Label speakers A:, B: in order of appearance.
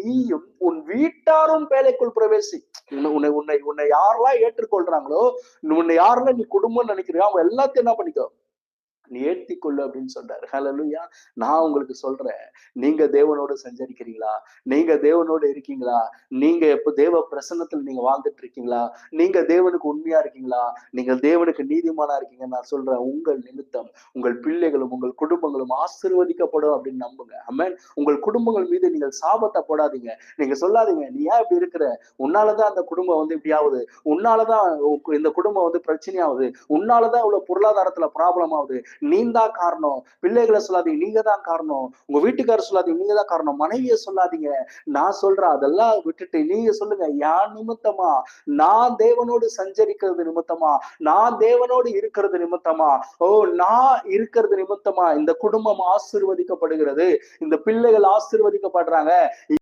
A: நீயும் உன் வீட்டாரும் பேழைக்குள் பிரவேசி. உன்னை உன்னை உன்னை யாரெல்லாம் ஏற்றுக்கொள்றாங்களோ, உன்னை யாரெல்லாம் நீ குடும்பம் நினைக்கிறியோ அவங்க எல்லாத்தையும் என்ன பண்ணிக்கோ, நீ ஏத்திக்கொள்ளு அப்படின்னு சொல்றாரு. ஹல்லேலூயா. நான் உங்களுக்கு சொல்றேன், நீங்க தேவனோடு சஞ்சரிக்கிறீங்களா? நீங்க தேவனோடு இருக்கீங்களா? நீங்க எப்ப தேவ பிரசன்னத்துல நீங்க வாழ்ந்துட்டு இருக்கீங்களா? நீங்க தேவனுக்கு உண்மையா இருக்கீங்களா? நீங்க தேவனுக்கு நீதிமானா இருக்கீங்க. நான் சொல்றேன், உங்கள் நிமித்தம் உங்கள் பிள்ளைகளும் உங்கள் குடும்பங்களும் ஆசீர்வதிக்கப்படும் அப்படின்னு நம்புங்க. ஆமென். உங்கள் குடும்பங்கள் மீது நீங்கள் சாபத்தை போடாதீங்க. நீங்க சொல்லாதீங்க, நீ ஏன் இப்படி இருக்கிற? உன்னாலதான் அந்த குடும்பம் வந்து இப்படி ஆகுது. உன்னாலதான் இந்த குடும்பம் வந்து பிரச்சனையாகுது. உன்னாலதான் இவ்வளவு பொருளாதாரத்துல ப்ராப்ளம் ஆகுது. நீ தான் காரணம். பிள்ளைகளை சொல்லாதீங்க, நீங்க தான் காரணம். உங்க வீட்டுக்காரர் சொல்லாதீங்க, நீங்க தான் காரணம். மனைவியை சொல்லாதீங்க. நான் சொல்றேன், அதெல்லாம் விட்டுட்டு நீங்க சொல்லுங்க, யார் நிமித்தமா? நான் தேவனோடு சஞ்சரிக்கிறது நிமித்தமா, நான் தேவனோடு இருக்கிறது நிமித்தமா, ஓ நான் இருக்கிறது நிமித்தமா இந்த குடும்பம் ஆசீர்வதிக்கப்படுகிறது, இந்த பிள்ளைகள் ஆசீர்வதிக்கப்படுறாங்க.